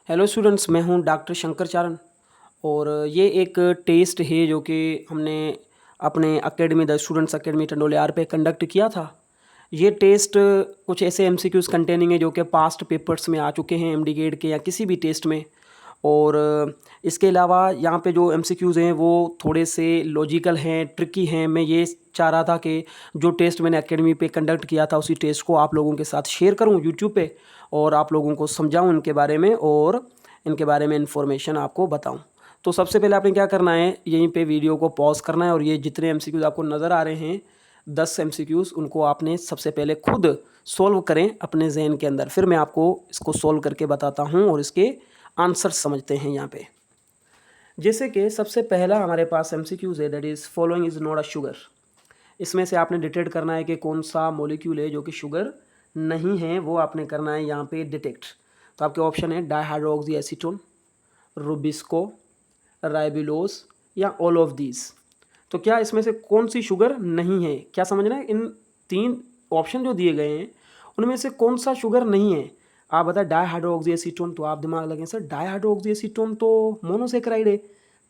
Hello students, मैं हूं doctor Shankar चारण और ये एक टेस्ट है जो कि हमने अपने एकेडमी द स्टूडेंट्स एकेडमी टंडोलियार पे कंडक्ट किया था। ये टेस्ट कुछ ऐसे एमसीक्यूज कंटेनिंग है जो कि पास्ट पेपर्स में आ चुके हैं एमडी गेड के या किसी भी टेस्ट में। और इसके अलावा यहाँ पे जो एमसीक्यूज़ हैं वो थोड़े से लॉजिकल हैं, ट्रिकी हैं। मैं ये चाह रहा था कि जो टेस्ट मैंने एकेडमी पे कंडक्ट किया था उसी टेस्ट को आप लोगों के साथ शेयर करूँ यूट्यूब पे और आप लोगों को समझाऊँ इनके बारे में और इनके बारे में इन्फॉर्मेशन आपको बताऊँ। तो सबसे पहले आपने क्या करना है, यहीं पे वीडियो को पॉज करना है और ये जितने एमसीक्यूज़ आपको नज़र आ रहे हैं 10 एमसीक्यूज़ उनको आपने सबसे पहले खुद सॉल्व करें अपने जहन के अंदर। फिर मैं आपको इसको सॉल्व करके बताता हूँ और इसके आंसर समझते हैं यहाँ पे। जैसे कि सबसे पहला हमारे पास एमसीक्यूज़ है, that is following is not a sugar. इसमें से आपने डिटेक्ट करना है कि कौन सा मॉलिक्यूल है जो कि शुगर नहीं है, वो आपने करना है यहाँ पे डिटेक्ट। तो आपके ऑप्शन है डाइहाइड्रोक्सी एसीटोन, रुबिस्को, राइबिलोस या ऑल ऑफ दीज। तो क्या इसमें से कौन सी शुगर नहीं है, क्या समझना है? इन तीन ऑप्शन जो दिए गए हैं उनमें से कौन सा शुगर नहीं है आप बताएं। डाइहाइड्रोक्सी एसीटोन, तो आप दिमाग लगें सर डाइहाइड्रोक्सी एसीटोन तो मोनोसेक्राइड है,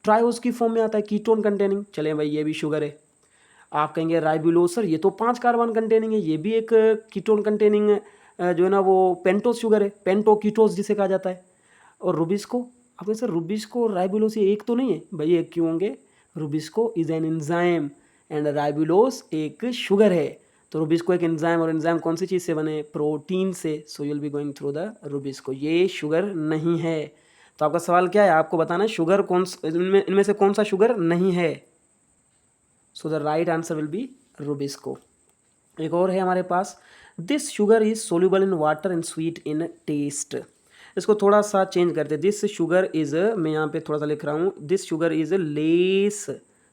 ट्रायोज की फॉर्म में आता है, कीटोन कंटेनिंग। चलें भाई ये भी शुगर है। आप कहेंगे राइबुलोस, सर ये तो 5 कार्बन कंटेनिंग है, ये भी एक कीटोन कंटेनिंग जो है ना वो पेंटोस शुगर है, पेंटो कीटोस जिसे कहा जाता है। और रुबिस्को, आप कहें सर रुबिस्को और राइबुलोस ये एक तो नहीं है भाई, एक क्यों होंगे? Rubisco is an enzyme and ribulose एक शुगर है। तो रुबिस्को एक एंजाइम, और एंजाइम कौन सी चीज़ से बने? प्रोटीन से। So you will be going through the Rubisco, ये शुगर नहीं है। तो आपका सवाल क्या है, आपको बताना है शुगर कौन, इनमें से कौन सा शुगर नहीं है। So the right answer will be rubisco. एक और है हमारे पास, this sugar is soluble in water and sweet in taste. इसको थोड़ा सा चेंज करते हैं, दिस शुगर इज, मैं यहाँ पे थोड़ा सा लिख रहा हूँ, this sugar is less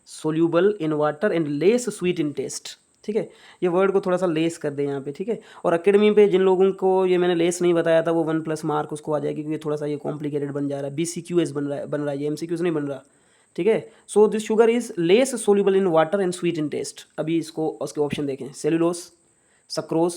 soluble in water and less sweet in taste. ठीक है, ये वर्ड को थोड़ा सा लेस कर दें यहाँ पे। ठीक है, और एकेडमी पे जिन लोगों को ये मैंने लेस नहीं बताया था वो 1+ मार्क उसको आ जाएगी, क्योंकि थोड़ा सा ये कॉम्प्लिकेटेड बन जा रहा है, BCQS बन रहा है, ये MCQs नहीं बन रहा। ठीक है, so this sugar is less soluble in water and sweet in taste. अभी इसको उसके ऑप्शन देखें, सेलुलोस, सक्रोज,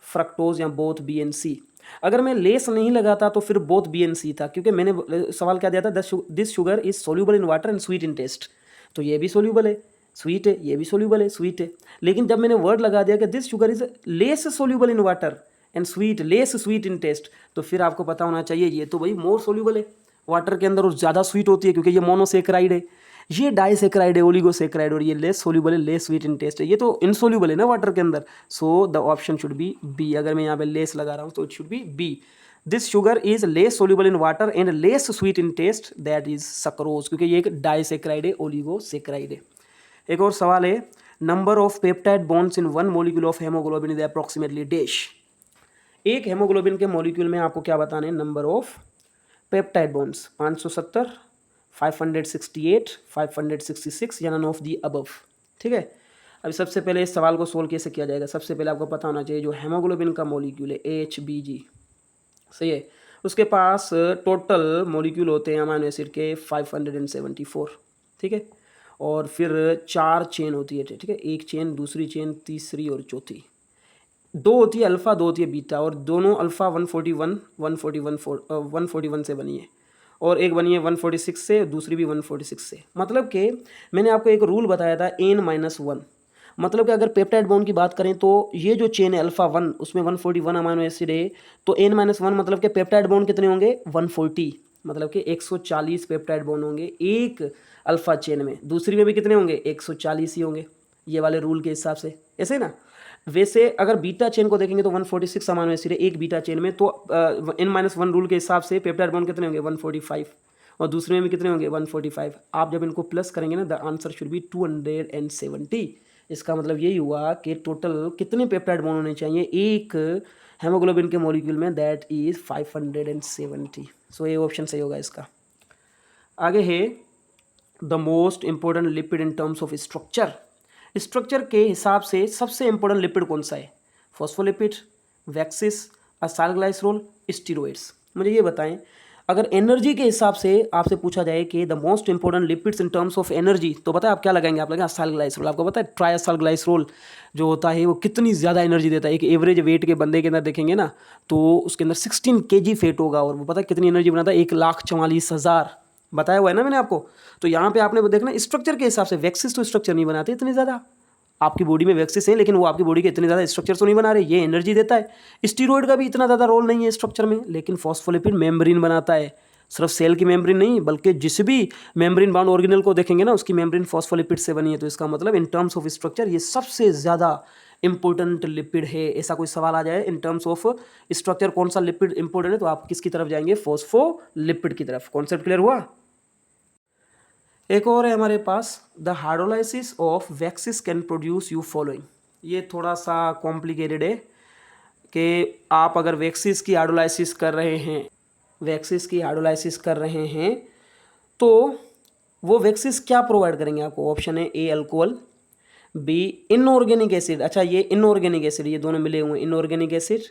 फ्रक्टोज या बोथ बी एंड सी। अगर मैं लेस नहीं लगाता तो फिर बोथ बी एंड सी था, क्योंकि मैंने सवाल क्या दिया था, this sugar is soluble in water and sweet in taste. तो ये भी सोल्यूबल है, स्वीट है, ये भी सोल्यूबल है, स्वीट है। लेकिन जब मैंने वर्ड लगा दिया कि this sugar is less soluble in water and sweet, less sweet in taste, तो फिर आपको पता होना चाहिए ये तो भाई मोर सोल्यूबल है वाटर के अंदर और ज़्यादा स्वीट होती है, क्योंकि ये मोनोसेक्राइड है, ये डाइसेक्राइड है, ओलिगोसेक्राइड, और ये लेस सोल्यूबल है, लेस स्वीट इन टेस्ट है, ये तो इनसोल्यूबल है ना वाटर के अंदर। So the option should be B. अगर मैं यहाँ पे लेस लगा रहा हूँ तो it should be B. This sugar is less soluble in water and less sweet in taste, that is sucrose, क्योंकि ये एक डाइसेक्राइड है, ओलिगोसेक्राइड है। एक और सवाल है, number of peptide bonds in one molecule of haemoglobin is approximately dash. एक हेमोग्लोबिन के मॉलिक्यूल में आपको क्या बताना है? नंबर ऑफ पेप्टाइड बॉन्ड्स 570, 568, 566 या नन ऑफ दी अबव। ठीक है, अभी सबसे पहले इस सवाल को सोल्व कैसे किया जाएगा, सबसे पहले आपको पता होना चाहिए जो हेमोग्लोबिन का मॉलिक्यूल है HBG, सही है, उसके पास टोटल मॉलिक्यूल होते हैं अमीनो एसिड के 574। ठीक है, और फिर 4 चेन होती है। ठीक है, एक चेन, दूसरी चेन, तीसरी और चौथी। 2 होती है अल्फ़ा, 2 होती है बीटा, और दोनों अल्फ़ा 141 से बनी है, और एक बनी है 146 से, दूसरी भी 146 से। मतलब कि मैंने आपको एक रूल बताया था N-1, मतलब कि अगर पेप्टाइड बॉन्ड की बात करें तो ये जो चेन है अल्फ़ा 1, उसमें 141 अमीनो एसिड है, तो N-1 मतलब कि पेप्टाइड बॉन्ड कितने होंगे? 140, मतलब कि 140 पेप्टाइड बॉन्ड होंगे एक अल्फ़ा चेन में, दूसरी में भी कितने होंगे? 140 ही होंगे, ये वाले रूल के हिसाब से, ऐसे ही ना। वैसे अगर बीटा चेन को देखेंगे तो 146 अमीनो एसिड है एक बीटा चेन में, तो N-1 रूल के हिसाब से पेप्टाइड बॉन्ड कितने होंगे? 145, और दूसरे में भी कितने होंगे? 145। आप जब इनको प्लस करेंगे ना, द आंसर शुड बी 270। इसका मतलब यही हुआ कि टोटल कितने पेप्टाइड बॉन्ड होने चाहिए एक हेमोग्लोबिन के मॉलिक्यूल में? That is 570। सो ये ऑप्शन सही होगा इसका। आगे है the most important lipid in terms of structure. Structure के हिसाब से सबसे इंपॉर्टेंट लिपिड कौन सा है? Phospholipid, waxes, acylglycerol, steroids. मुझे ये बताएं, अगर एनर्जी के हिसाब से आपसे पूछा जाए कि the most important lipids in terms of energy, तो बताए आप क्या लगाएंगे? आप लगाएंगे असाइलग्लाइसरोल। आपको पता है ट्राइअसाइलग्लाइसरोल जो होता है वो कितनी ज़्यादा एनर्जी देता है। एक एवरेज वेट के बंदे के अंदर देखेंगे ना तो उसके अंदर 16 kg फैट होगा और वो पता है कितनी एनर्जी बनाता है? 1,44,000 बताया हुआ है ना मैंने आपको। तो यहाँ पे आपने देखना स्ट्रक्चर के हिसाब से वैक्सीज तो स्ट्रक्चर नहीं बनाते इतनी ज़्यादा। आपकी बॉडी में वैक्सीज हैं लेकिन वो आपकी बॉडी के इतने ज़्यादा स्ट्रक्चर तो नहीं बना रहे। ये एनर्जी देता है। स्टीरॉयड का भी इतना ज़्यादा रोल नहीं है स्ट्रक्चर में, लेकिन फॉस्फोलिपिड मेम्ब्रेन बनाता है। सिर्फ सेल की मेम्ब्रेन नहीं बल्कि जिस भी मेम्ब्रेन बाउंड ऑर्गेनल को देखेंगे ना उसकी मेम्ब्रेन फॉस्फोलिपिड से बनी है। तो इसका मतलब इन टर्म्स ऑफ स्ट्रक्चर ये सबसे ज़्यादा इंपॉर्टेंट लिपिड है। ऐसा कोई सवाल आ जाए इन टर्म्स ऑफ स्ट्रक्चर कौन सा लिपिड इंपॉर्टेंट है तो आप किसकी तरफ जाएंगे? फॉस्फोलिपिड की तरफ। कॉन्सेप्ट क्लियर हुआ? एक और है हमारे पास, the hydrolysis of waxes can produce you following. ये थोड़ा सा कॉम्प्लिकेटेड है कि आप अगर वैक्सीज की हाइड्रोलाइसिस कर रहे हैं, वैक्सीज की हाइड्रोलाइसिस कर रहे हैं तो वो वैक्सीज क्या प्रोवाइड करेंगे आपको? ऑप्शन है A alcohol, B inorganic acid, अच्छा ये इनऑर्गेनिक एसिड ये दोनों मिले हुए हैं inorganic acid,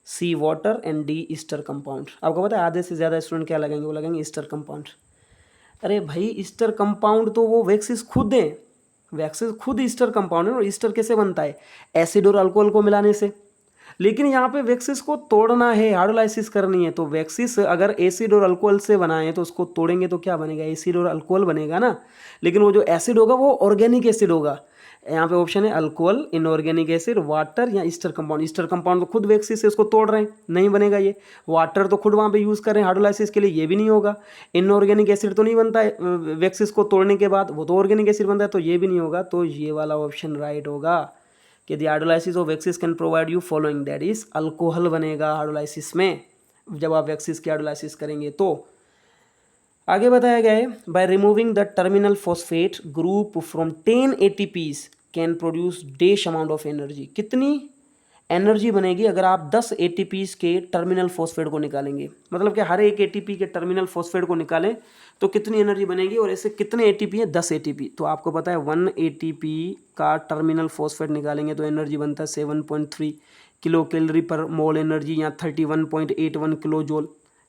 C water and D ester compound. आपको पता है आधे से ज़्यादा स्टूडेंट क्या लगाएंगे? वो लगाएंगे ईस्टर कंपाउंड। अरे भाई ईस्टर कंपाउंड तो वो वैक्सीज खुद है, वैक्सीज खुद ईस्टर कंपाउंड है। और ईस्टर कैसे बनता है? एसिड और अल्कोहल को मिलाने से। लेकिन यहाँ पे वैक्सीज को तोड़ना है, हाइड्रोलाइसिस करनी है। तो वैक्सीज अगर एसिड और अल्कोहल से बनाए तो उसको तोड़ेंगे तो क्या बनेगा? एसिड और अल्कोहल बनेगा ना। लेकिन वो जो एसिड होगा वो ऑर्गेनिक एसिड होगा। यहाँ पे ऑप्शन है अल्कोहल, इनऑर्गेनिक एसिड, वाटर या ईस्टर कंपाउंड। ईस्टर कंपाउंड तो खुद वैक्सीज से उसको तोड़ रहे हैं, नहीं बनेगा ये। वाटर तो खुद वहाँ पे यूज़ कर रहे हैं हाइड्रोलाइसिस के लिए, ये भी नहीं होगा। इनऑर्गेनिक एसिड तो नहीं बनता है वैक्सीज को तोड़ने के बाद, वो तो ऑर्गेनिक एसिड बनता है, तो ये भी नहीं होगा। तो ये वाला ऑप्शन राइट होगा कि the hydrolysis of waxes can provide you following, that is alcohol बनेगा हाइड्रोलाइसिस में जब आप वैक्सीज की हाइड्रोलाइसिस करेंगे। तो आगे बताया गया है by removing the terminal phosphate group from 10 ATPs can produce dash amount of energy. कितनी एनर्जी बनेगी अगर आप 10 ATPs के टर्मिनल फॉस्फेट को निकालेंगे? मतलब कि हर एक ATP के टर्मिनल फॉस्फेट को निकालें तो कितनी एनर्जी बनेगी? और ऐसे कितने ATP है? 10 ATP। तो आपको पता है 1 ATP का टर्मिनल फॉस्फेट निकालेंगे तो एनर्जी बनता है 7.3 किलो कैलोरी पर मोल एनर्जी या 31.81 किलो जूल,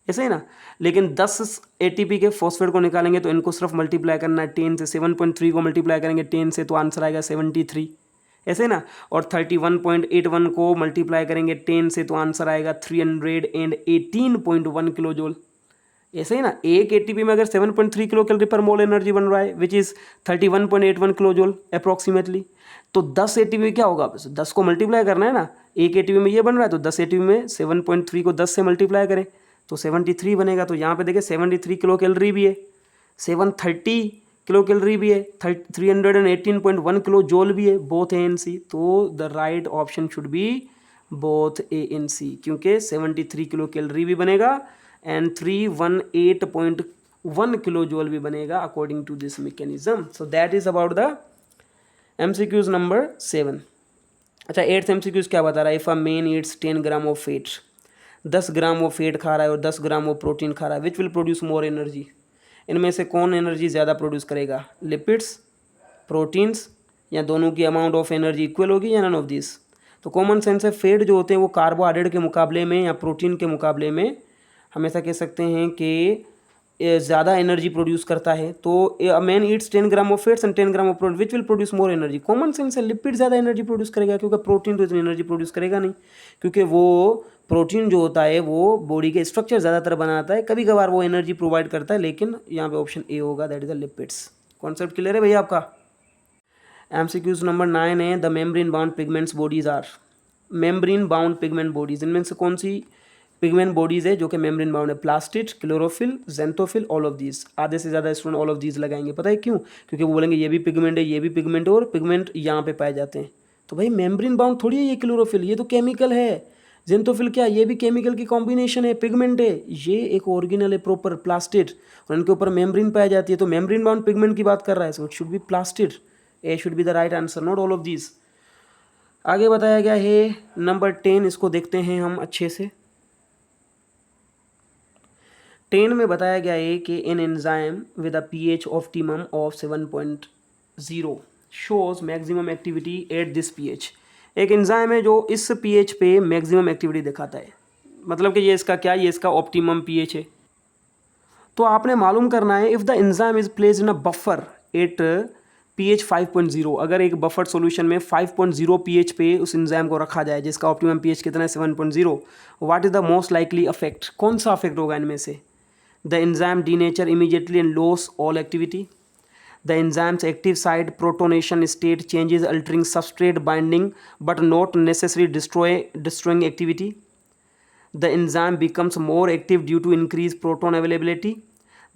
ऐसे ही ना। लेकिन 10 ATP के फॉस्फेट को निकालेंगे तो इनको सिर्फ मल्टीप्लाई करना है 10 से। 7.3 को मल्टीप्लाई करेंगे 10 से तो आंसर आएगा 73, ऐसे ना। और 31.81 को मल्टीप्लाई करेंगे 10 से तो आंसर आएगा 318.1 किलो जूल, ऐसे ही ना। एक ATP में अगर 7.3 किलो कैलोरी पर मोल एनर्जी बन रहा है which is 31.81 kilo joule approximately, तो 10 ATP क्या होगा? बस 10 को मल्टीप्लाई करना है ना। एक ATP में ये बन रहा है तो 10 ATP में 7.3 को 10 से मल्टीप्लाई करें तो 73 बनेगा। तो यहाँ पे देखिए 73 किलो कैलोरी भी है, 730 किलो कैलोरी भी है, 318.1 किलो जूल भी है, बोथ A and C। तो the right option should B both A and C, क्योंकि 73 किलो कैलोरी भी बनेगा एंड 318.1 किलो जूल भी बनेगा according to this mechanism. So that is about the MCQs number 7। अच्छा 8th MCQs क्या बता रहा है? If a man eats 10 gram of fat, 10 gram वो फैट खा रहा है और 10 ग्राम वो प्रोटीन खा रहा है, which will produce more energy? इनमें से कौन एनर्जी ज़्यादा प्रोड्यूस करेगा? लिपिड्स, प्रोटीन्स, या दोनों की अमाउंट ऑफ एनर्जी इक्वल होगी या नन ऑफ दिस? तो कॉमन सेंस है फैट जो होते हैं वो कार्बोहाइड्रेट के मुकाबले में या प्रोटीन के मुकाबले में हमेशा कह सकते हैं कि ज़्यादा एनर्जी प्रोड्यूस करता है। तो man eats 10 gram of fats and 10 gram of protein, which will produce more energy? Common sense है लिपिड ज़्यादा एनर्जी प्रोड्यूस करेगा, क्योंकि प्रोटीन तो इतनी एनर्जी प्रोड्यूस करेगा नहीं, क्योंकि वो प्रोटीन जो होता है वो बॉडी के स्ट्रक्चर ज़्यादातर बनाता है, कभी कभार वो एनर्जी प्रोवाइड करता है, लेकिन यहाँ पे ऑप्शन ए होगा, that is the lipids. Concept clear है भैया आपका? MCQs नंबर 9 है the membrane bound pigments bodies are. Membrane bound pigment bodies, इनमें से कौन सी पिगमेंट बॉडीज है जो कि मेम्ब्रेन बाउंड है? Plastid, chlorophyll, xanthophyll, all of these. आधे से ज़्यादा स्टूडेंट ऑल ऑफ दीज लगाएंगे, पता है क्यों? क्योंकि वो बोलेंगे ये भी पिगमेंट है, ये भी पिगमेंट है, और पिगमेंट यहाँ पे पाए जाते हैं। तो भाई मेम्ब्रेन बाउंड थोड़ी है ये क्लोरोफिल, ये तो केमिकल है। जेंथोफिल क्या? ये भी केमिकल की कॉम्बिनेशन है, पिगमेंट है। ये एक ऑर्गेनल है प्रॉपर प्लास्टिड, और इनके ऊपर मेम्ब्रेन पाई जाती है। तो मेम्ब्रेन बाउंड पिगमेंट की बात कर रहा है, so it should B plastid. A should be the right answer, not all of these. आगे बताया गया है नंबर 10, इसको देखते हैं हम अच्छे से। 10 में बताया गया है कि an enzyme with a pH optimum of 7.0 shows maximum activity at this pH। एक एंजाइम है जो इस pH पे मैक्सिमम एक्टिविटी दिखाता है, मतलब कि ये इसका क्या, ये इसका ऑप्टिमम pH है। तो आपने मालूम करना है if the enzyme is placed in a buffer at pH 5.0, अगर एक बफर सॉल्यूशन में 5.0 pH पे उस एंजाइम को रखा जाए जिसका ऑप्टिमम pH कितना है 7.0, what is the most likely affect, कौन सा अफेक्ट होगा इनमें से? The enzyme denature immediately and loss all activity, the enzymes active side protonation state changes altering substrate binding but not necessary destroying activity, the enzyme becomes more active due to increased proton availability,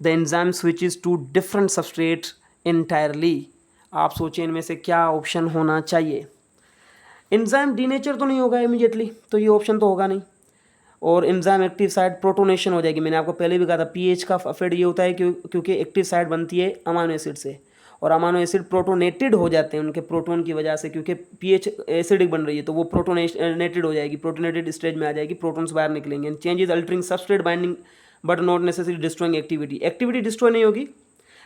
the enzyme switches to different substrate entirely। आप सोचें इनमें से क्या option होना चाहिए? Enzyme denature तो नहीं होगा इमीडिएटली, तो ये ऑप्शन तो होगा नहीं। और एंजाइम एक्टिव साइड प्रोटोनेशन हो जाएगी, मैंने आपको पहले भी कहा था पीएच का अफेक्ट ये होता है क्योंकि एक्टिव साइड बनती है अमाइनो एसिड से, और अमाइनो एसिड प्रोटोनेटेड हो जाते हैं उनके प्रोटोन की वजह से, क्योंकि पीएच एसिडिक बन रही है तो वो प्रोटोनेटेड हो जाएगी, प्रोटोनेटेड स्टेज में आ जाएगी, प्रोटॉन्स बाहर निकलेंगे। Changes altering substrate binding but not necessary destroying activity, activity destroy नहीं होगी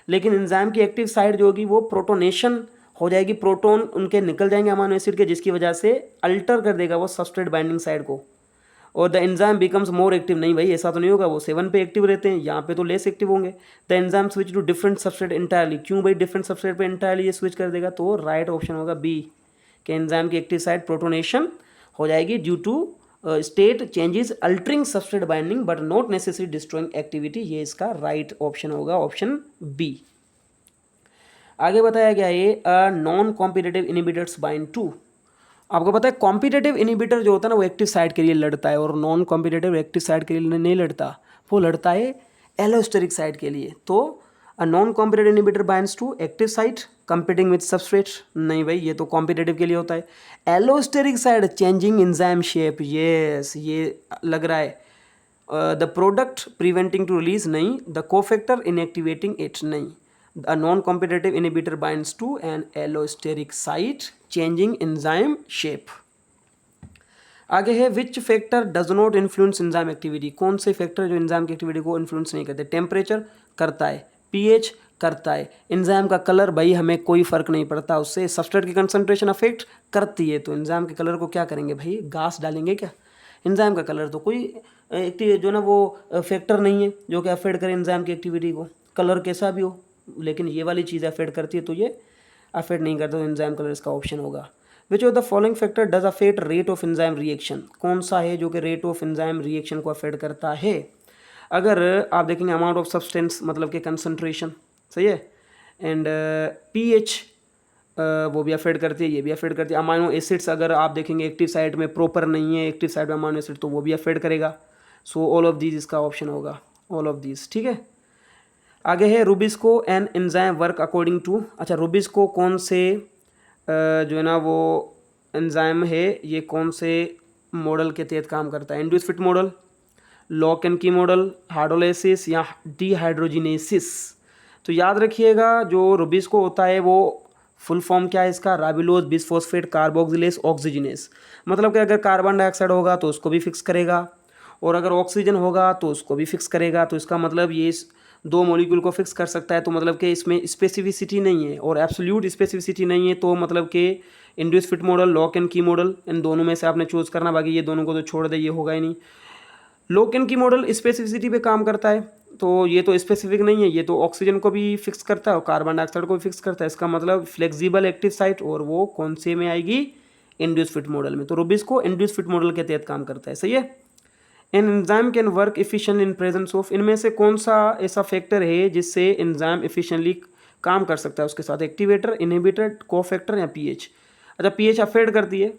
लेकिन एंजाइम की एक्टिव साइड जो होगी वो प्रोटोनेशन हो जाएगी, प्रोटोन उनके निकल जाएंगे अमाइनो एसिड के, जिसकी वजह से अल्टर कर देगा वो सबस्ट्रेट बाइंडिंग साइड को। और the enzyme becomes more active, नहीं भाई ऐसा तो नहीं होगा, वो 7 पे एक्टिव रहते हैं, यहाँ पे तो लेस एक्टिव होंगे। The enzyme switch to different substrate entirely, क्यों भाई डिफरेंट सबस्ट्रेट पे इंटायरली ये स्विच कर देगा? तो राइट ऑप्शन होगा बी, कि एंजाइम की एक्टिव साइड प्रोटोनेशन हो जाएगी due to state changes altering substrate binding but not necessary destroying activity, ये इसका राइट ऑप्शन होगा, ऑप्शन बी। आगे बताया गया ये non competitive inhibitors bind to, आपको पता है कॉम्पिटिटिव इनिबिटर जो होता है ना वो एक्टिव साइड के लिए लड़ता है, और नॉन कॉम्पिटिटिव एक्टिव साइड के लिए नहीं लड़ता, वो लड़ता है एलोस्टेरिक साइड के लिए। तो a non competitive inhibitor binds to active side competing with substrate, नहीं भाई ये तो कॉम्पिटिटिव के लिए होता है। Allosteric side changing enzyme shape, yes ये लग रहा है। The product preventing to release, नहीं। द कोफैक्टर इनएक्टिवेटिंग इट, नहीं। A non-competitive inhibitor binds to an allosteric site changing enzyme shape। आगे है which factor does not influence enzyme activity, कौन से फैक्टर जो एंजाइम की एक्टिविटी को इन्फ्लुएंस नहीं करते? टेम्परेचर करता है, पीएच करता है, एंजाइम का कलर भाई हमें कोई फर्क नहीं पड़ता उससे, सबस्ट्रेट की कंसंट्रेशन अफेक्ट करती है, तो एंजाइम के कलर को क्या करेंगे भाई, घास डालेंगे क्या? एंजाइम का कलर तो कोई एक्टिव जो ना वो फैक्टर नहीं है जो कि अफेक्ट करे एंजाइम की एक्टिविटी को, कलर कैसा भी हो, लेकिन ये वाली चीज़ अफेक्ट करती है तो ये अफेक्ट नहीं करता, तो एंजाइम कलर इसका ऑप्शन होगा। विच of the following factor does affect rate of enzyme reaction, कौन सा है जो कि रेट ऑफ एंजाइम रिएक्शन को अफेक्ट करता है? अगर आप देखेंगे अमाउंट ऑफ सब्सटेंस मतलब कि कंसंट्रेशन, सही है, एंड पीएच वो भी अफेक्ट करती है, ये भी अफेक्ट करती है। अमाइनो एसिड्स अगर आप देखेंगे एक्टिव साइड में प्रॉपर नहीं है, एक्टिव साइड में अमाइनो एसिड, तो वो भी अफेक्ट करेगा। सो ऑल ऑफ दीज इसका ऑप्शन होगा, ऑल ऑफ दीज, ठीक है। आगे है rubisco and enzyme work according to, अच्छा रुबिस्को कौन से जो है ना वो एंजाइम है, ये कौन से मॉडल के तहत काम करता है? Induce fit model, lock and की मॉडल, हाइड्रोलाइसिस या डिहाइड्रोजिनेसिस। तो याद रखिएगा जो रुबिस्को होता है वो फुल फॉर्म क्या है इसका, राबिलोज बिसफॉस्फेट कार्बोक्सिलेस ऑक्सीजनेस, मतलब कि अगर कार्बन डाइऑक्साइड होगा तो उसको भी फिक्स करेगा, और अगर ऑक्सीजन होगा तो उसको भी फिक्स करेगा, तो इसका मतलब ये दो मॉलिक्यूल को फिक्स कर सकता है, तो मतलब कि इसमें स्पेसिफिसिटी नहीं है और एब्सोल्यूट स्पेसिफिसिटी नहीं है, तो मतलब कि induce fit model, lock and की मॉडल, इन दोनों में से आपने चूज़ करना, बाकी ये दोनों को तो छोड़ दे, ये होगा ही नहीं। लॉक एंड की मॉडल स्पेसिफिसिटी पे काम करता है, तो ये तो स्पेसिफिक नहीं है, ये तो ऑक्सीजन को भी फिक्स करता है और कार्बन डाइऑक्साइड को भी फिक्स करता है, इसका मतलब फ्लेक्सिबल एक्टिव साइट, और वो कौन से में आएगी, इंड्यूस फिट मॉडल में। तो रुबिस्को इंड्यूस फिट मॉडल के तहत काम करता है, सही है। An enzyme can work efficiently in presence of, इनमें से कौन सा ऐसा फैक्टर है जिससे एंजाइम एफिशिएंटली काम कर सकता है उसके साथ? एक्टिवेटर, इनहिबिटर, कोफैक्टर या पीएच? अच्छा पीएच अफेक्ट करती है,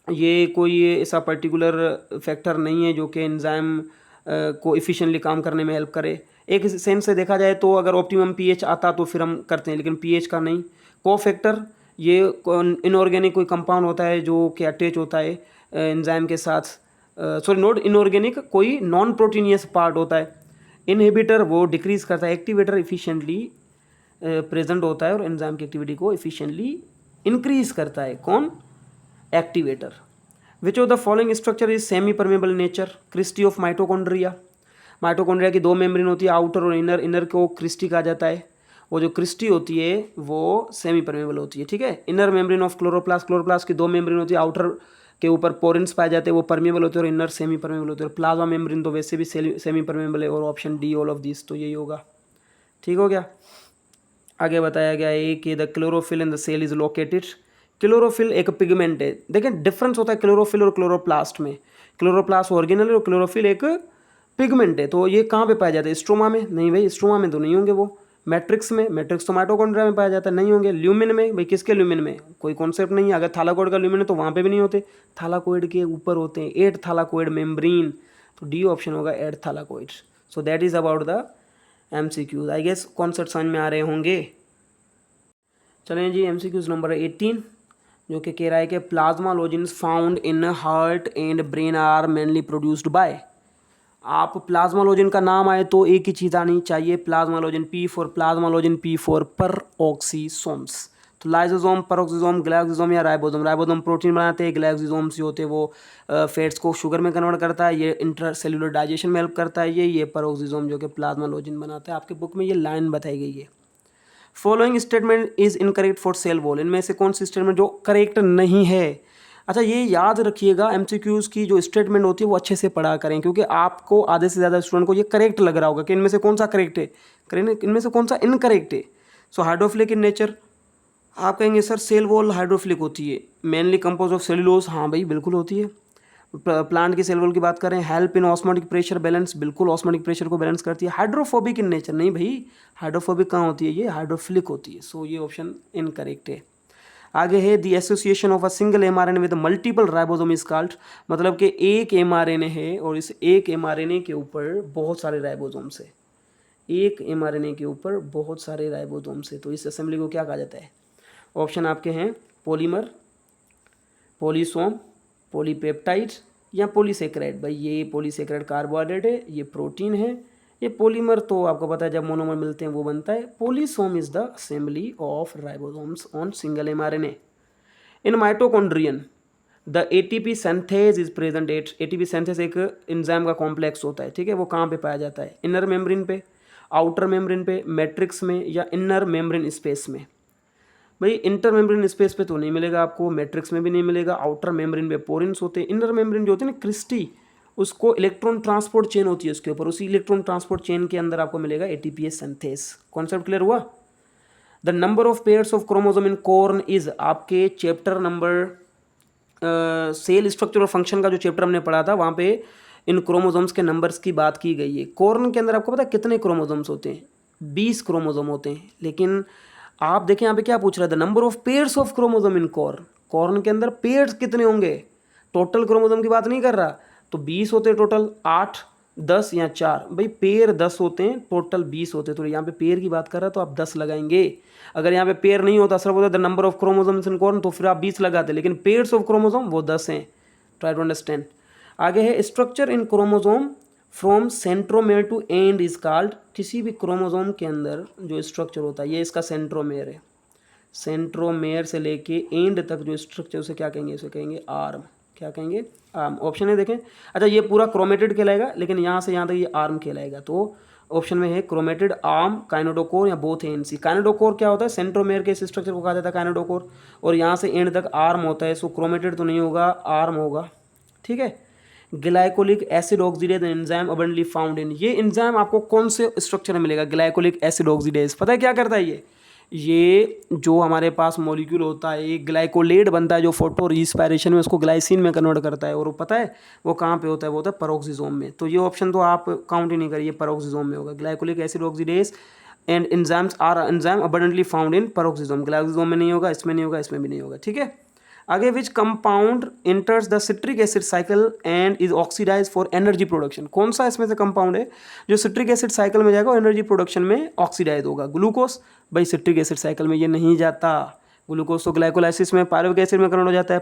ये कोई ऐसा पर्टिकुलर फैक्टर नहीं है जो कि एंजाइम को एफिशिएंटली काम करने में हेल्प करे। एक सेंस से देखा जाए तो अगर ऑप्टिमम पीएच आता तो फिर हम करते हैं, लेकिन पीएच का नहीं। कोफैक्टर ये इनऑर्गेनिक कोई कंपाउंड होता है जो कि अटैच होता है एंजाइम के साथ, सॉरी नॉट इनऑर्गेनिक, कोई नॉन प्रोटीनियस पार्ट होता है। इनहिबिटर वो डिक्रीज करता है, एक्टिवेटर इफिशिएंटली प्रेजेंट होता है और एंजाइम की एक्टिविटी को इफिशिएंटली इंक्रीज करता है, कौन? Activator. Which of the following structure is semi permeable nature? Cristae of mitochondria, mitochondria की दो मेम्ब्रेन होती है, आउटर और इनर, इनर को क्रिस्टी कहा जाता है, वो जो क्रिस्टी होती है वो सेमी परमेबल होती है, ठीक है। Inner membrane of chloroplast, chloroplast की दो मेम्ब्रेन होती है, आउटर के ऊपर पोरेंस पाए जाते हैं वो परमेबल होते हैं और इनर सेमी परमेबल होते हैं। प्लाज्मा मेम्ब्रेन तो वैसे भी सेमी परमेबल है और option D all of this, तो यही होगा। ठीक हो गया। आगे बताया गया है कि the chlorophyll in the cell is located. Chlorophyll एक पिगमेंट है। देखें डिफरेंस होता है क्लोरोफिल और क्लोरोप्लास्ट में। क्लोरोप्लास्ट ऑर्गेनल है और क्लोरोफिल एक पिगमेंट है। तो ये कहाँ पे पाया जाता है? स्ट्रोमा में? नहीं भाई, स्ट्रोमा में तो नहीं होंगे वो। मैट्रिक्स में? मैट्रिक्स तो माइटोकॉन्ड्रिया में पाया जाता है, नहीं होंगे। ल्यूमिन में? भाई किसके ल्यूमिन में? कोई कॉन्सेप्ट नहीं है। अगर थालाकोइड का ल्यूमिन है तो वहाँ पे भी नहीं होते, थालाकोइड के ऊपर होते हैं, 8 थालाकोइड मेम्ब्रेन। तो डी ऑप्शन होगा 8 thylakoid. So that is about the MCQs। I guess concept समझ में आ रहे होंगे। चलें जी, MCQs नंबर 18 जो कि कह रहा है कि plasmalogens found in heart and brain are mainly produced by. आप प्लाज्मालोजन का नाम आए तो एक ही चीज़ आनी चाहिए, plasmalogen. P for plasmalogen, P for peroxisomes. तो लाइसोसोम, पेरोक्सीसोम, ग्लाइकोसोम या राइबोसोम। राइबोसोम प्रोटीन बनाते हैं, ग्लाइकोसोम से होते हैं वो फैट्स को शुगर में कन्वर्ट करता है, ये इंटरसेलुलर डाइजेशन में हेल्प करता है। ये पेरोक्सीसोम जो कि प्लाज्मालोजन बनाता है। आपके बुक में ये लाइन बताई गई है। Following statement is incorrect for sale wall. इनमें से कौन सी स्टेटमेंट जो करेक्ट नहीं है? अच्छा, ये याद रखिएगा, MCQs की जो स्टेटमेंट होती है वो अच्छे से पढ़ा करें, क्योंकि आपको आधे से ज़्यादा स्टूडेंट को ये करेक्ट लग रहा होगा कि इनमें से कौन सा करेक्ट है, इनमें से कौन सा इनकरेक्ट है। सो हाइड्रोफिलिक इन नेचर, आप कहेंगे सर सेल वॉल हाइड्रोफिलिक होती है, मेनली कंपोज ऑफ सेलुलोज। हाँ भाई बिल्कुल होती है। प्लांट की सेल वॉल की बात करें, help in osmotic pressure balance, बिल्कुल ऑस्मोटिक प्रेशर को बैलेंस करती है। हाइड्रोफोबिक इन नेचर, नहीं भाई, हाइड्रोफोबिक कहाँ होती है? ये हाइड्रोफिलिक होती है। सो ये ऑप्शन इनकरेक्ट है। आगे है the association of a single mRNA with multiple ribosome is called. मतलब कि एक mRNA है और इस एक mRNA के ऊपर बहुत सारे राइबोसोम्स है। एक mRNA के ऊपर बहुत सारे राइबोसोम्स है, तो इस असेंबली को क्या कहा जाता है? ऑप्शन आपके हैं पॉलीमर, पॉलीसोम, पॉलीपेप्टाइड या पॉलीसेकेराइड। भाई ये पॉलीसेकेराइड कार्बोहाइड्रेट है, ये प्रोटीन है। ये पॉलीमर तो आपको पता है जब मोनोमर मिलते हैं वो बनता है। Polysome is the assembly of ribosomes on single mRNA। In mitochondrion the ATP synthase is present at. ATP synthase एक एंजाइम का कॉम्प्लेक्स होता है, ठीक है। वो कहाँ पे पाया जाता है? इनर मेम्ब्रेन पे, आउटर मेम्ब्रेन पे, मैट्रिक्स में या इनर मेम्ब्रेन स्पेस में? भाई इंटर मेम्ब्रेन स्पेस पे तो नहीं मिलेगा आपको, मैट्रिक्स में भी नहीं मिलेगा। आउटर मेम्ब्रेन पे पोरेंस होते हैं। इनर मेम्ब्रेन जो होती है ना क्रिस्टी, उसको इलेक्ट्रॉन ट्रांसपोर्ट चेन होती है उसके ऊपर, उसी इलेक्ट्रॉन ट्रांसपोर्ट चेन के अंदर आपको मिलेगा ATPase सिंथेस। कॉन्सेप्ट क्लियर हुआ? The number of pairs of chromosome in corn is, आपके चैप्टर नंबर सेल स्ट्रक्चर और फंक्शन का जो चैप्टर हमने पढ़ा था वहाँ पे इन क्रोमोसोम्स के नंबर्स की बात की गई है। कॉर्न के अंदर आपको पता है कितने क्रोमोसोम्स होते हैं? 20 क्रोमोसोम होते हैं। लेकिन आप देखें यहाँ पे क्या पूछ रहा है? The number of pairs of chromosome in corn. Corn के अंदर पेयर्स कितने होंगे? टोटल क्रोमोसोम की बात नहीं कर रहा। तो 20 होते हैं टोटल, 8, 10 या 4। भाई पेयर 10 होते हैं, टोटल 20 होते हैं। तो यहाँ पे पेयर की बात कर रहा है तो आप 10 लगाएंगे। अगर यहाँ पे पेयर नहीं होता, सिर्फ होता the number of chromosomes in corn, तो फिर आप 20 लगाते। लेकिन पेयर्स ऑफ क्रोमोसोम वो 10 हैं। Try to understand. आगे है structure in chromosome from centromere to end is called. किसी भी क्रोमोसोम के अंदर जो स्ट्रक्चर होता है, ये इसका सेंट्रोमेयर है। सेंट्रोमेयर से लेके एंड तक जो स्ट्रक्चर, उसे क्या कहेंगे? उसे कहेंगे आर्म। क्या कहेंगे? आर्म। ऑप्शन है देखें। अच्छा, ये पूरा क्रोमेटिड कहलाएगा, लेकिन यहाँ से यहाँ तक ये आर्म कहलाएगा। तो ऑप्शन में है क्रोमेटिड, आर्म, काइनेडोकोर या बोथ ए एंड सी। काइनेडोकोर क्या होता है? सेंट्रोमेयर के इस स्ट्रक्चर को कहा जाता है काइनेडोकोर, और यहाँ से एंड तक आर्म होता है। सो क्रोमेटिड तो नहीं होगा, आर्म होगा, ठीक है। Glycolic acid oxidase enzyme abundantly found in. ये एंजाइम आपको कौन से स्ट्रक्चर में मिलेगा? Glycolic acid oxidase. पता है क्या करता है ये जो हमारे पास मॉलिक्यूल होता है, ये ग्लाइकोलेट बनता है जो फोटो रिस्पायरेशन में उसको ग्लाइसिन में कन्वर्ट करता है। और वो पता है वो कहाँ पे होता है? वो होता है पेरोक्सिसोम में। तो ये ऑप्शन तो आप काउंट ही नहीं करिए, पेरोक्सिसोम में होगा। Glycolic acid oxidase and enzymes are enzyme abundantly found in peroxisome. Glycosome में नहीं होगा, इसमें नहीं होगा, इसमें भी नहीं होगा, ठीक है। आगे which compound enters the citric acid cycle and is oxidise for energy production. कौन सा इसमें से कंपाउंड है जो सिट्रिक एसिड साइकिल में जाएगा और एनर्जी प्रोडक्शन में ऑक्सीडाइज होगा? ग्लूकोज। भाई सिट्रिक एसिड साइकिल में ये नहीं जाता। ग्लूकोज तो ग्लाइकोलाइसिस में पायरुविक एसिड में कन्वर्ट हो जाता है।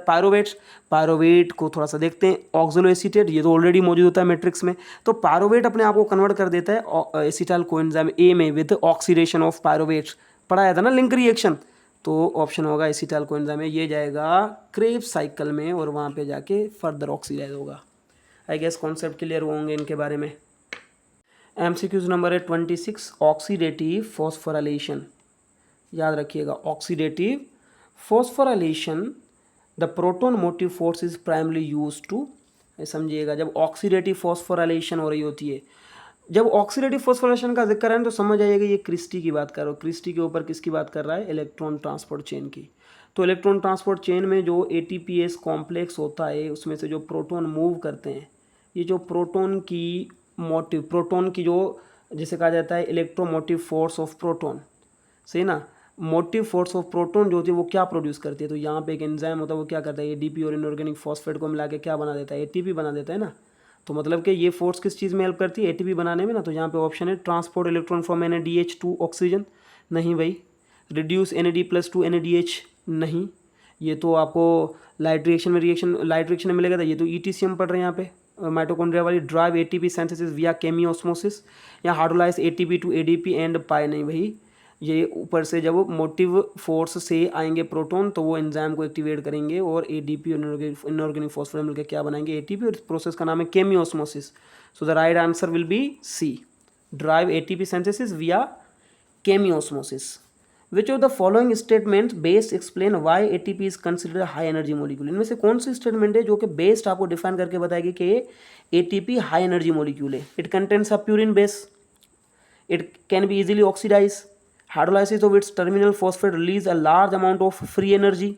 पायरोवेट को थोड़ा सा देखते हैं। ऑक्सोलोएसीटेट, ये तो ऑलरेडी मौजूद होता है मैट्रिक्स में। तो पायरोवेट अपने आप को कन्वर्ट कर देता है एसिटाइल कोएंजाइम ए में विद ऑक्सीडेशन ऑफ पायरोवेट। पढ़ाया था ना लिंक रिएक्शन। तो ऑप्शन होगा एसिटाइल कोएंजाइम में, ये जाएगा क्रेब्स साइकिल में और वहाँ पे जाके फर्दर ऑक्सीडाइज होगा। आई गेस कॉन्सेप्ट क्लियर होंगे इनके बारे में। MCQs नंबर है 26, ऑक्सीडेटिव फॉस्फोराइलेशन। याद रखिएगा, oxidative phosphorylation the proton motive force is primarily use to, समझिएगा, जब ऑक्सीडेटिव फॉस्फोराइलेशन हो रही होती है, जब ऑक्सीडेटिव फॉस्फोराइलेशन का जिक्र है तो समझ आइएगा ये क्रिस्टी की बात कर रहा हो। क्रिस्टी के ऊपर किसकी बात कर रहा है? इलेक्ट्रॉन ट्रांसपोर्ट चेन की। तो इलेक्ट्रॉन ट्रांसपोर्ट चेन में जो ATPase कॉम्प्लेक्स होता है उसमें से जो प्रोटॉन मूव करते हैं, ये जो प्रोटॉन की मोटिव, प्रोटॉन की जो जिसे कहा जाता है इलेक्ट्रोमोटिव फोर्स ऑफ प्रोटॉन, सही ना, मोटिव फोर्स ऑफ प्रोटॉन जो होती है वो क्या प्रोड्यूस करती है? तो यहाँ पे एक एंजाइम होता है वो क्या करता है? ADP और इनऑर्गेनिक फॉस्फेट को मिला के क्या बना देता है? ATP बना देता है ना। तो मतलब कि ये फोर्स किस चीज़ में हेल्प करती है? ATP बनाने में ना। तो यहाँ पे ऑप्शन है transport electron from NADH to oxygen, नहीं भाई। रिड्यूस NAD+ टू NADH, नहीं। ये तो आपको लाइट रिएक्शन में मिलेगा था, ये तो ETCM पढ़ रहे हैं यहाँ पे माइटोकॉन्ड्रिया वाली। Drive ATP synthesis via chemiosmosis, या hydrolyse ATP to ADP and pi, नहीं भाई। ये ऊपर से जब मोटिव फोर्स से आएंगे प्रोटॉन तो वो एंजाइम को एक्टिवेट करेंगे और ADP और इनऑर्गेनिक फॉस्फेट मिलकर क्या बनाएंगे? ATP, और इस प्रोसेस का नाम है chemiosmosis. So the right answer will be C, drive ATP synthesis via chemiosmosis. Which of the following statement based explain why ATP is considered high energy molecule? इनमें से कौन सी स्टेटमेंट है जो कि बेस्ड आपको डिफाइन करके बताएगी कि ATP हाई एनर्जी मॉलिक्यूल है? It contains a purine base, it can be easily oxidise, hydrolysis of its terminal phosphate release a large amount of free energy,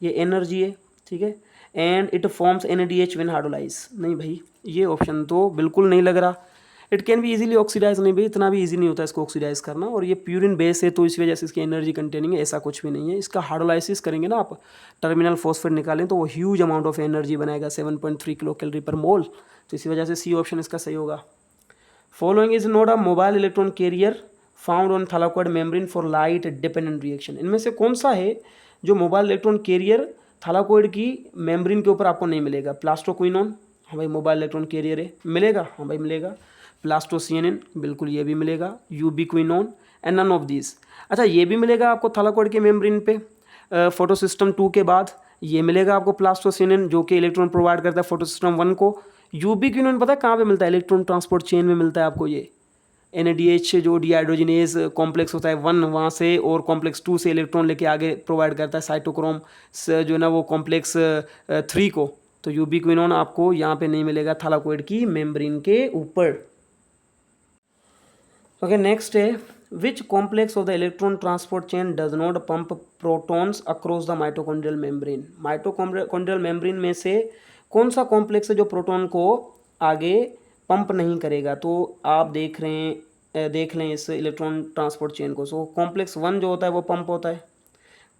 ये एनर्जी है, ठीक है, and it forms NADH when hydrolyse, नहीं भाई, ये option तो बिल्कुल नहीं लग रहा। It can be easily oxidise, नहीं भाई, इतना भी इजी नहीं होता इसको ऑक्सीडाइज करना, और ये प्यूरिन बेस है तो इस वजह से इसकी एनर्जी कंटेनिंग है, ऐसा कुछ भी नहीं है। इसका हाइड्रोलाइसिस करेंगे ना आप, टर्मिनल फॉस्फेट निकालें तो वो ह्यूज अमाउंट ऑफ एनर्जी बनाएगा, 7.3 किलो कैलोरी पर मोल। तो इसी वजह से सी ऑप्शन इसका सही होगा। Following is not a mobile electron carrier found on thylakoid membrane for light dependent reaction. इनमें से कौन सा है जो मोबाइल इलेक्ट्रॉन कैरियर थैलाकोइड की मेम्ब्रेन के ऊपर आपको नहीं मिलेगा? प्लास्टोक्विनोन, हाँ भाई मोबाइल इलेक्ट्रॉन कैरियर है, मिलेगा, हाँ भाई मिलेगा। प्लास्टोसिएनिन, बिल्कुल ये भी मिलेगा। Ubiquinone, and none of these. अच्छा, ये भी मिलेगा आपको थैलाकोइड के मेम्ब्रेन पे फोटोसिस्टम 2 के बाद, ये मिलेगा आपको प्लास्टोसिएनिन जो कि इलेक्ट्रॉन प्रोवाइड करता है फोटोसिस्टम 1 को। यूबिक्विनोन पता है कहाँ पे मिलता है? इलेक्ट्रॉन ट्रांसपोर्ट चेन में मिलता है आपको। ये NADH जो डिहाइड्रोजिनेज कॉम्प्लेक्स होता है 1 वहाँ से, और कॉम्प्लेक्स 2 से इलेक्ट्रॉन लेके आगे प्रोवाइड करता है साइटोक्रोम जो है ना वो कॉम्प्लेक्स 3 को। तो यूबिक्विनोन आपको यहाँ पे नहीं मिलेगा थैलाकोइड की मेम्ब्रेन के ऊपर। ओके, नेक्स्ट है which complex of the electron transport chain does not pump protons across the mitochondrial membrane? Mitochondrial membrane में से कौन सा कॉम्प्लेक्स है जो प्रोटॉन को आगे पंप नहीं करेगा? तो आप देख लें इस इलेक्ट्रॉन ट्रांसपोर्ट चेन को। सो कॉम्प्लेक्स 1 जो होता है वो पंप होता है,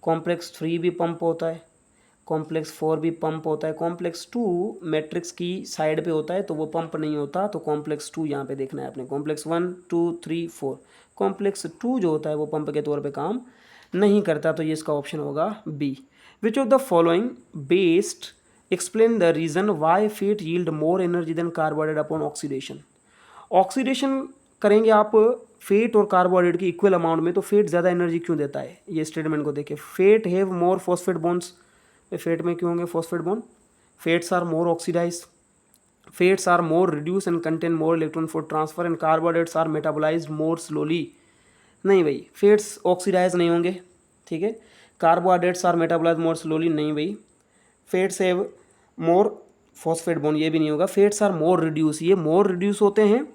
कॉम्प्लेक्स 3 भी पंप होता है, कॉम्प्लेक्स 4 भी पंप होता है, कॉम्प्लेक्स 2 मैट्रिक्स की साइड पे होता है तो वो पंप नहीं होता। तो कॉम्प्लेक्स 2 यहाँ पे देखना है आपने। कॉम्प्लेक्स 1 2 3 4, कॉम्प्लेक्स 2 जो होता है वो पंप के तौर पे काम नहीं करता। तो ये इसका ऑप्शन होगा B. Which of the following best explain the reason why fat yield more energy than carbohydrate upon oxidation? Oxidation करेंगे आप फेट और कार्बोहाइड्रेट की इक्वल अमाउंट में, तो फेट ज़्यादा एनर्जी क्यों देता है? ये स्टेटमेंट को देखिए, fat have more phosphate bonds, fat में क्यों होंगे phosphate bond? Fats are more oxidise, fats are more reduce and contain more electron for transfer, and carbohydrates are metabolised more slowly, नहीं भाई, फेट्स ऑक्सीडाइज नहीं होंगे, ठीक है। Carbohydrates are metabolised more slowly, नहीं भाई। Fats have more phosphate bond, ये भी नहीं होगा। फेट्स आर मोर रिड्यूस, ये मोर रिड्यूस होते हैं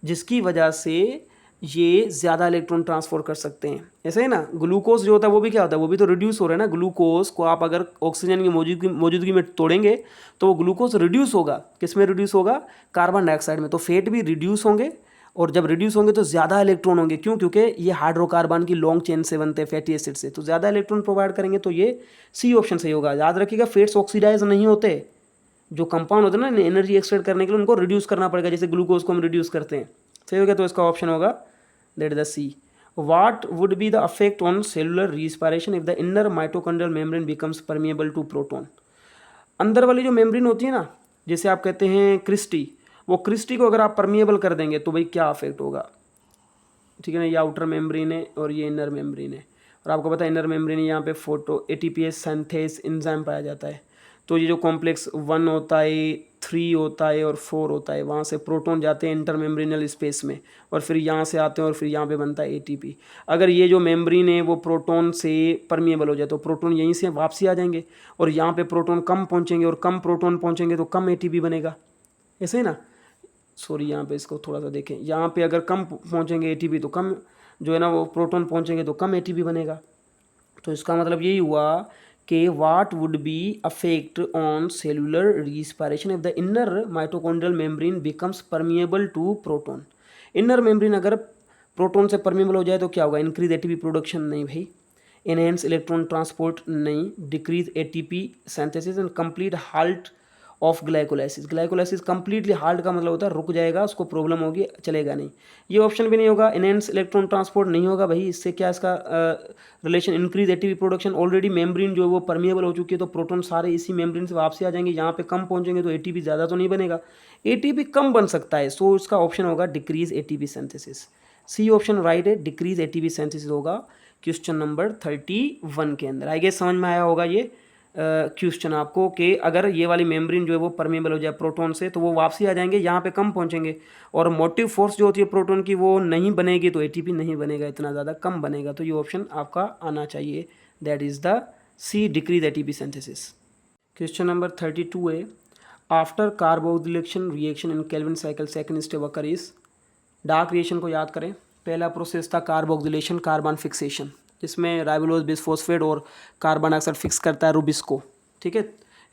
जिसकी वजह से ये ज़्यादा इलेक्ट्रॉन ट्रांसफर कर सकते हैं, ऐसे ही ना। ग्लूकोज जो होता है वो भी क्या होता है? वो भी तो रिड्यूस हो रहा है ना। ग्लूकोज को आप अगर ऑक्सीजन की मौजूदगी में तोड़ेंगे तो वो ग्लूकोज रिड्यूस होगा, किस में रिड्यूस होगा? कार्बन डाइऑक्साइड में। तो फेट भी रिड्यूस होंगे, और जब रिड्यूस होंगे तो ज़्यादा इलेक्ट्रॉन होंगे, क्यों? क्योंकि ये हाइड्रोकार्बन की लॉन्ग चेन से बनते हैं फैटी एसिड से, तो ज़्यादा इलेक्ट्रॉन प्रोवाइड करेंगे। तो ये सी ऑप्शन सही होगा। याद रखिएगा, फेट्स ऑक्सीडाइज नहीं होते, जो कंपाउंड होते हैं ना एनर्जी एक्सट्रैक्ट करने के लिए उनको रिड्यूस करना पड़ेगा, जैसे ग्लूकोज को हम रिड्यूस करते हैं। सही हो गया, तो इसका ऑप्शन होगा that is the C. What would be the effect on cellular respiration if the inner mitochondrial membrane becomes permeable to proton? अंदर वाली जो मेम्ब्रेन होती है ना, जैसे आप कहते हैं क्रिस्टी, वो क्रिस्टी को अगर आप परमिएबल कर देंगे तो भाई क्या अफेक्ट होगा? ठीक है ना, ये आउटर मेम्ब्रेन है और ये इनर मेम्ब्रेन है, और आपको पता है इनर मेम्ब्रेन यहाँ पे फोटो ATPase सिंथेस एंजाइम पाया जाता है। तो ये जो कॉम्प्लेक्स 1 होता है, 3 होता है और 4 होता है, वहाँ से प्रोटॉन जाते हैं इंटरमेम्ब्रेनल स्पेस में और फिर यहाँ से आते हैं और फिर यहाँ पे बनता है एटीपी। अगर ये जो मेम्ब्रेन है वो प्रोटॉन से परमिएबल हो जाए तो प्रोटॉन यहीं से वापसी आ जाएंगे और यहाँ पे प्रोटॉन कम पहुँचेंगे और कम प्रोटॉन पहुँचेंगे तो कम एटीपी बनेगा, ऐसे ही ना। सॉरी, यहाँ पे इसको थोड़ा सा देखें, यहाँ पे अगर कम पहुँचेंगे एटीपी तो कम जो है ना वो प्रोटॉन पहुँचेंगे तो कम एटीपी बनेगा। तो इसका मतलब यही हुआ कि what would be affect on cellular respiration if the inner mitochondrial membrane becomes permeable to proton. Inner membrane अगर प्रोटॉन से परमिएबल हो जाए तो क्या होगा? इंक्रीज एटीपी प्रोडक्शन नहीं भाई, एनहेंस इलेक्ट्रॉन ट्रांसपोर्ट नहीं, decrease ATP synthesis and complete halt of glycolysis. Glycolysis completely halt का मतलब होता है रुक जाएगा, उसको प्रॉब्लम होगी, चलेगा नहीं। ये ऑप्शन भी नहीं होगा, एनहेंस इलेक्ट्रॉन ट्रांसपोर्ट नहीं होगा भाई, इससे क्या इसका relation? Increase ATP production, already membrane जो है वो परमिएबल हो चुकी है तो प्रोटॉन सारे इसी मेम्ब्रेन से वापसी आ जाएंगे, यहाँ पे कम पहुँचेंगे तो एटीपी ज़्यादा तो नहीं बनेगा, एटीपी कम बन सकता है। सो इसका ऑप्शन होगा decrease ATP synthesis. C option right है, डिक्रीज एटीपी सिंथेसिस होगा क्वेश्चन नंबर 31 के अंदर। आई गेस समझ में आया होगा ये क्वेश्चन आपको कि अगर ये वाली मेम्ब्रेन जो है वो परमेबल हो जाए प्रोटॉन से तो वो वापसी आ जाएंगे, यहाँ पे कम पहुँचेंगे और मोटिव फोर्स जो होती है प्रोटॉन की वो नहीं बनेगी तो एटीपी नहीं बनेगा, इतना ज़्यादा कम बनेगा। तो ये ऑप्शन आपका आना चाहिए, that is the C, decrease ATP synthesis. Question number 32 है, after carboxylation reaction in Calvin cycle second step occur is. Dark reaction को याद करें, पहला प्रोसेस था कार्बोक्सिलेशन, कार्बन फिक्सेशन, जिसमें राइबोलोज बिसफॉस्फेट और कार्बन डाइऑक्साइड फिक्स करता है रुबिस्को, ठीक है,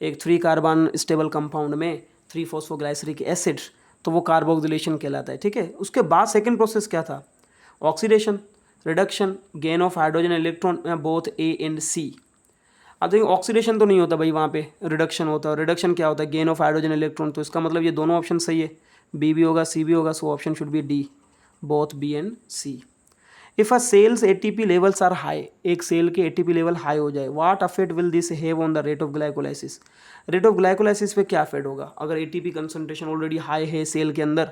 एक 3 कार्बन स्टेबल कंपाउंड में 3 फॉस्फोग्लाइसरिक एसिड, तो वो कार्बोक्सिलेशन कहलाता है, ठीक है। उसके बाद सेकंड प्रोसेस क्या था? Oxidation, reduction, gain of hydrogen electron, both A and C. अब देखिए ऑक्सीडेशन तो नहीं होता भाई, वहाँ पे रिडक्शन होता है। रिडक्शन क्या होता है? Gain of hydrogen electron. तो इसका मतलब ये दोनों ऑप्शन सही है, बी भी होगा सी भी होगा, so option should be D, both B and C. If a cell's ATP levels are high, एक सेल के एटीपी लेवल हाई हो जाए, what affect will this have on the rate of glycolysis. Rate of glycolysis पे क्या affect होगा? अगर ATP concentration already high है cell के अंदर,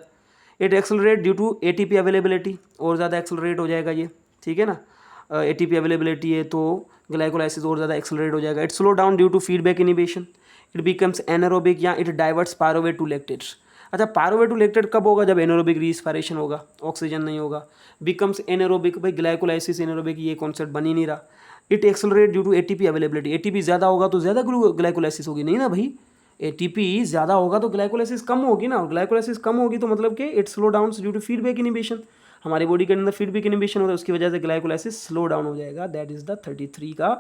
it accelerate due to ATP availability, और ज़्यादा एक्सेलरेट हो जाएगा ये, ठीक है ना। एटीपी अवेलेबिलिटी है तो ग्लाइकोलाइसिस और ज़्यादा एक्सेलरेट हो जाएगा। It slow down due to feedback inhibition, it becomes anaerobic या it diverts pyruvate to lactates. अच्छा, पायरोवेट टू लैक्टेट कब होगा? जब एनारोबिक रीस्पायरेशन होगा, ऑक्सीजन नहीं होगा। बिकम्स एनारोबिक, भाई ग्लाइकोलाइसिस एनारोबिक ये कॉन्सेप्ट बन ही नहीं रहा। It accelerate due to ATP availability, ATP ज़्यादा होगा तो ज़्यादा ग्लाइकोलाइसिस होगी, नहीं ना भाई, एटीपी ज़्यादा होगा तो ग्लाइकोलाइसिस कम होगी ना, और ग्लाइकोलाइसिस कम होगी तो मतलब कि it slow down due to feedback inhibition. हमारी बॉडी के अंदर फीडबैक इनिबिशन होता है, उसकी वजह से ग्लाइकोलाइसिस स्लो डाउन हो जाएगा। दैट इज द 33 का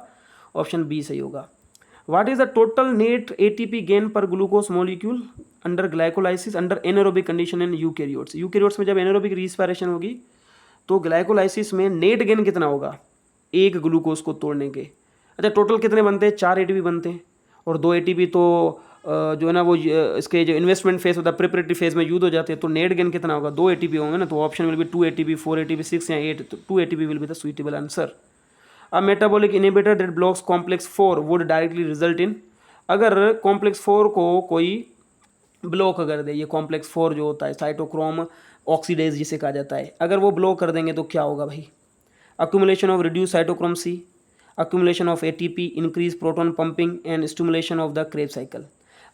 ऑप्शन बी सही होगा। What is the total net ATP gain per glucose molecule under glycolysis under anaerobic condition in eukaryotes. Eukaryotes में जब एनारोबिक रीस्पायरेशन होगी तो ग्लाइकोलाइसिस में नेट गेन कितना होगा एक ग्लूकोज को तोड़ने के? अच्छा, टोटल कितने बनते हैं? 4 एटीपी बनते हैं, और 2 एटीपी तो जो है ना वो इसके जो इन्वेस्टमेंट फेज होता है प्रिपरेटरी फेज में यूज हो जाते हैं, तो नेट गेन कितना होगा? 2 एटीपी होंगे ना, तो option will be 2 ATP, 4 ATP, 6 या 8, तो 2 ATP will be the suitable answer. A metabolic inhibitor that blocks complex 4 would directly result in. अगर कॉम्प्लेक्स 4 को कोई ब्लॉक कर दे, ये कॉम्प्लेक्स 4 जो होता है साइटोक्रोम ऑक्सीडेज जिसे कहा जाता है, अगर वो ब्लॉक कर देंगे तो क्या होगा भाई? Accumulation of reduce cytochrome C, accumulation of ATP, increase proton pumping and stimulation of the Kreb cycle.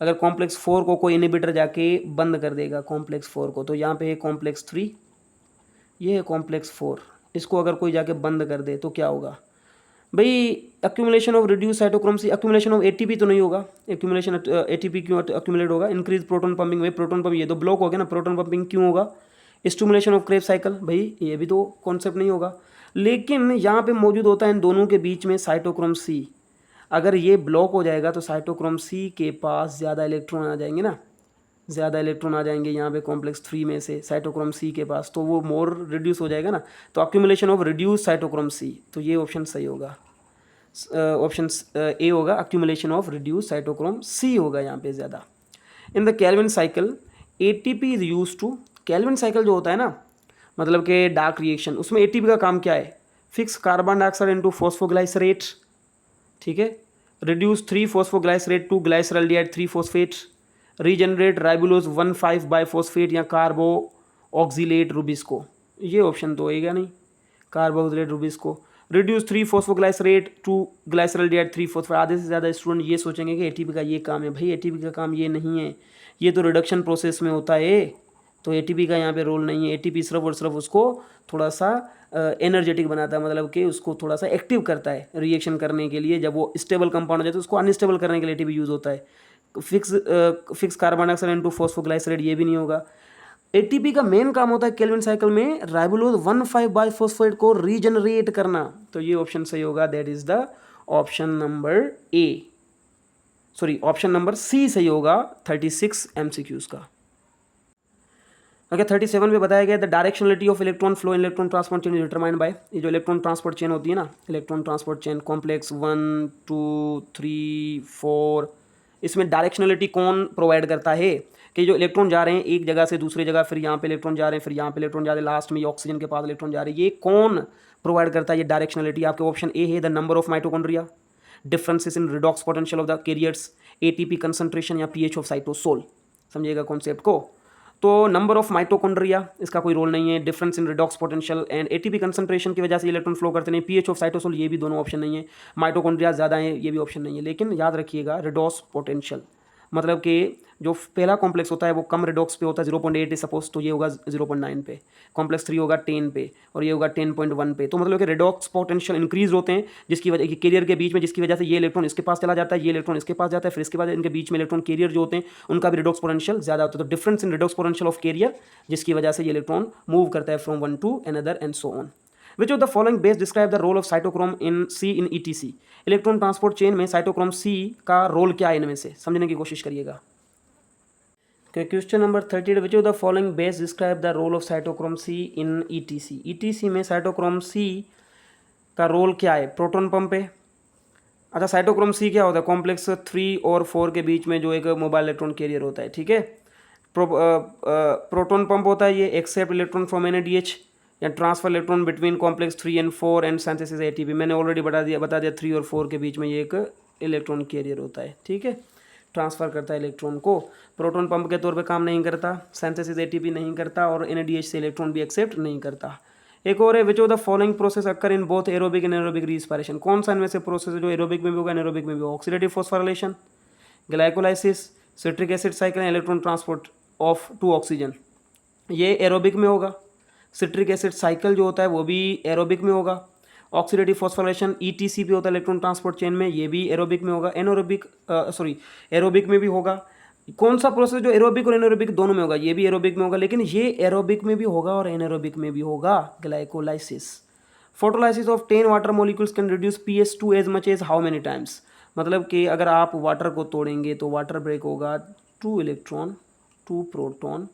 अगर कॉम्प्लेक्स 4 को कोई इनहिबिटर जाके बंद कर देगा कॉम्प्लेक्स 4 को, तो यहाँ पे है कॉम्प्लेक्स 3, ये है कॉम्प्लेक्स 4, इसको अगर कोई जाके बंद कर दे तो क्या होगा भाई? Accumulation of reduce cytochrome C, accumulation of ATP तो नहीं होगा, अक्यूमुलेशन एटीपी क्यों अक्यूमुलेट होगा? इंक्रीज प्रोटॉन पंपिंग, भाई प्रोटॉन पंप ये तो ब्लॉक हो गया ना, प्रोटॉन पंपिंग क्यों होगा? स्टिमुलेशन ऑफ क्रेब साइकिल, भाई ये भी तो कॉन्सेप्ट नहीं होगा। लेकिन यहाँ पे मौजूद होता है इन दोनों के बीच में साइटोक्रोम सी, अगर ये ब्लॉक हो जाएगा तो साइटोक्रोम सी के पास ज़्यादा इलेक्ट्रॉन आ जाएंगे ना, ज़्यादा इलेक्ट्रॉन आ जाएंगे यहाँ पे कॉम्प्लेक्स 3 में से साइटोक्रोम सी के पास, तो वो मोर रिड्यूस हो जाएगा ना, तो accumulation of reduce cytochrome C, तो ये ऑप्शन सही होगा, ऑप्शन ए होगा, accumulation of reduce cytochrome C होगा यहाँ पे ज़्यादा। In the Calvin cycle ATP is use to, Calvin cycle जो होता है ना, मतलब कि डार्क रिएक्शन, उसमें एटीपी का काम क्या है? Fix carbon dioxide into phosphoglycerate, ठीक है, reduce 3 phosphoglycerate to glyceraldehyde 3 phosphate, regenerate ribulose 1,5 biphosphate या कार्बो ऑक्सीलेट रुबिस्को। ये ऑप्शन तो होएगा नहीं, carboxylate rubisco. Reduce three phosphoglycerate to glyceraldehyde three phosphate. आधे से ज़्यादा स्टूडेंट ये सोचेंगे कि एटीपी का ये काम है। भाई एटीपी का काम ये नहीं है, ये तो रिडक्शन प्रोसेस में होता है, तो एटीपी का यहाँ पे रोल नहीं है। एटीपी सिर्फ और सिर्फ उसको थोड़ा सा एनर्जेटिक बनाता है, मतलब कि उसको थोड़ा सा एक्टिव करता है रिएक्शन करने के लिए। जब वो स्टेबल कंपाउंड हो जाए तो उसको अनस्टेबल करने के लिए एटीपी यूज़ होता है। Fix carbon dioxide into phosphoglycerate ये भी नहीं होगा। एटीपी का मेन काम होता है केल्विन साइकिल में राइबोलोज 1,5-बाइफॉस्फेट को रीजनरेट करना। तो ये ऑप्शन सही होगा, that is the option number A, sorry option number C सही होगा 36 MCQs का। ओके 37 पे बताया गया the directionality of electron flow in electron transport chain determined by. ये जो इलेक्ट्रॉन ट्रांसपोर्ट चेन होती है ना, इलेक्ट्रॉन ट्रांसपोर्ट चेन कॉम्प्लेक्स 1 2 3 4, इसमें डायरेक्शनलिटी कौन प्रोवाइड करता है कि जो इलेक्ट्रॉन जा रहे हैं एक जगह से दूसरी जगह, फिर यहाँ पे इलेक्ट्रॉन जा रहे हैं, फिर यहाँ पे इलेक्ट्रॉन जा रहे हैं, लास्ट में ये ऑक्सीजन के पास इलेक्ट्रॉन जा रहे हैं, ये कौन प्रोवाइड करता है ये डायरेक्शनलिटी? आपके ऑप्शन ए है the number of mitochondria, differences in redox potential of the carriers, ATP concentration या पीएच ऑफ साइटोसोल। समझिएगा कॉन्सेप्ट को। तो नंबर ऑफ माइटोकॉन्ड्रिया इसका कोई रोल नहीं है, difference in redox potential and ATP concentration की वजह से इलेक्ट्रॉन फ्लो करते नहीं, पीएच ऑफ साइटोसोल ये भी दोनों ऑप्शन नहीं है, माइटोकॉन्ड्रिया ज़्यादा है ये भी ऑप्शन नहीं है। लेकिन याद रखिएगा रिडॉक्स पोटेंशियल मतलब कि जो पहला कॉम्प्लेक्स होता है वो कम रिडॉक्स पे होता है 0.8 है सपोज, तो ये होगा 0.9 पे, कॉम्प्लेक्स 3 होगा 10 पे और ये होगा 10.1 पे। तो मतलब कि रिडॉक्स पोटेंशियल इंक्रीज होते हैं जिसकी वजह कि कैरियर के बीच में, जिसकी वजह से ये इलेक्ट्रॉन इसके पास चला जाता है, ये इलेक्ट्रॉन इसके पास जाता है, फिर इसके बाद इनके बीच में इलेक्ट्रॉन कैरियर जो होते हैं उनका भी रिडॉक्स पोटेंशियल ज़्यादा होता है। तो difference in redox potential of carrier जिसकी वजह से ये इलेक्ट्रॉन मूव करता है from one to another and so on. Which of the following base describe the role of cytochrome in C in ETC? Electron transport chain में cytochrome C का role क्या है, इनमें से समझने की कोशिश करिएगा। Question number 30, which of the following best describe the role of cytochrome C in ETC? ETC में साइटोक्रोम C का रोल क्या है? प्रोटॉन पंप है। अच्छा साइटोक्रोम C क्या होता है? कॉम्प्लेक्स 3 और 4 के बीच में जो एक मोबाइल इलेक्ट्रॉन कैरियर होता है, ठीक है। प्रोटॉन पंप होता है ये, एक्सेप्ट इलेक्ट्रॉन फ्रॉम NADH या transfer electron between complex 3 and 4 and synthesis ATP। मैंने ऑलरेडी बता दिया 3 और 4 के बीच में ये एक इलेक्ट्रॉन कैरियर होता है, ठीक है, ट्रांसफ़र करता है इलेक्ट्रॉन को। प्रोटॉन पंप के तौर पे काम नहीं करता, सिंथेसिस ATP नहीं करता और NADH से इलेक्ट्रॉन भी एक्सेप्ट नहीं करता। एक और है विच of the following process occur in both aerobic and aerobic respiration? कौन सा इनमें से प्रोसेस है जो एरोबिक में भी होगा एनारोबिक में भी होगा? Oxidative phosphorylation, glycolysis, citric acid cycle, electron transport of to oxygen, ये एरोबिक में होगा। सिट्रिक एसिड साइकिल जो होता है वो भी एरोबिक में होगा। ऑक्सीडेटिव फॉस्फोराइलेशन ETC पे होता है इलेक्ट्रॉन ट्रांसपोर्ट चेन में, ये भी एरोबिक में होगा। एरोबिक में भी होगा। कौन सा प्रोसेस जो एरोबिक और एनारोबिक दोनों में होगा? ये भी एरोबिक में होगा, लेकिन ये एरोबिक में भी होगा और एनारोबिक में भी होगा। Glycolysis, photolysis of 10 water molecules can reduce pH2 as much as how many times? मतलब कि अगर आप वाटर को तोड़ेंगे तो वाटर ब्रेक होगा 2 इलेक्ट्रॉन 2 प्रोटॉन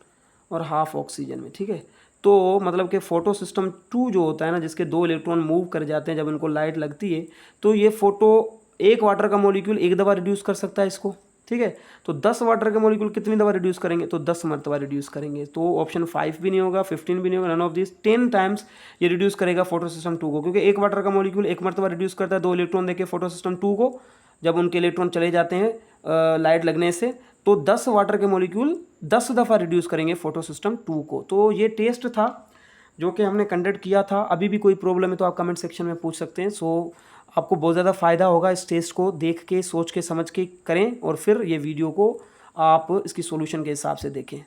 और हाफ ऑक्सीजन में, ठीक है। तो मतलब कि फोटो सिस्टम 2 जो होता है ना, जिसके 2 इलेक्ट्रॉन मूव कर जाते हैं जब इनको लाइट लगती है, तो ये फोटो एक वाटर का मॉलिक्यूल एक दफ़ा रिड्यूस कर सकता है इसको, ठीक है। तो 10 वाटर के मॉलिक्यूल कितनी दफ़ा रिड्यूस करेंगे? तो 10 मरतबा रिड्यूस करेंगे। तो ऑप्शन 5 भी नहीं होगा, 15 भी नहीं होगा, नन ऑफ दिस। 10 टाइम्स ये रिड्यूस करेगा फोटो सिस्टम 2 को, क्योंकि एक वाटर का मॉलिक्यूल एक मरतबा रिड्यूस करता है 2 इलेक्ट्रॉन देके फोटो सिस्टम 2 को, जब उनके इलेक्ट्रॉन चले जाते हैं लाइट लगने से, तो 10 वाटर के मॉलिक्यूल 10 दफ़ा रिड्यूस करेंगे फोटो सिस्टम 2 को। तो ये टेस्ट था जो कि हमने कंडक्ट किया था। अभी भी कोई प्रॉब्लम है तो आप कमेंट सेक्शन में पूछ सकते हैं। सो आपको बहुत ज़्यादा फ़ायदा होगा इस टेस्ट को देख के, सोच के, समझ के करें और फिर ये वीडियो को आप इसकी सॉल्यूशन के हिसाब से देखें।